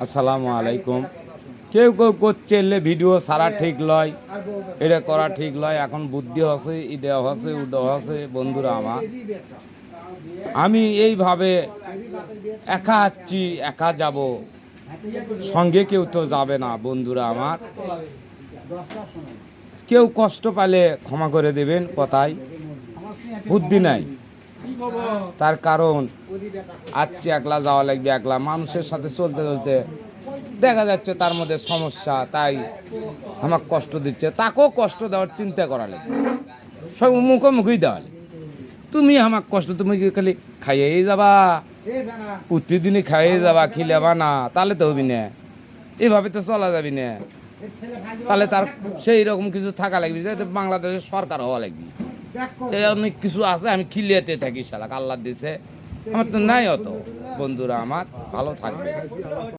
আসসালামু আলাইকুম। কেউ কেউ করছে ভিডিও সারা ঠিক লয়, এটা করা ঠিক লয়। এখন বুদ্ধি হসে, ইডা হসে, উডা হসে। বন্ধুরা আমার, আমি এইভাবে একা আসছি, একা যাব, সঙ্গে কেউ তো যাবে না। বন্ধুরা আমার, কেউ কষ্ট পেলে ক্ষমা করে দেবেন। কথায় বুদ্ধি নাই, তার কারণ আসছি একলা, যাওয়া লাগবে একলা। মানুষের সাথে চলতে চলতে দেখা যাচ্ছে তার মধ্যে সমস্যা, তাই আমাকে কষ্ট দিচ্ছে। তাকেও কষ্ট দেওয়ার চিন্তা করা লাগবে, সব মুখোমুখি দেওয়া লাগবে। তুমি আমাকে কষ্ট, তুমি কি খালি খাইয়েই যাবা, প্রতিদিনই খাইয়ে যাবা, খিলাবা না, তাহলে তো হবি না। এইভাবে তো চলা যাবি না। তাহলে তার সেই রকম কিছু থাকা লাগবে যে বাংলাদেশের সরকার হওয়া লাগবে। অনেক কিছু আছে, আমি খিলিয়াতে থাকি, শালা আল্লাহ দিছে, আমার তো নাই অত। বন্ধুরা আমার, ভালো থাকবে।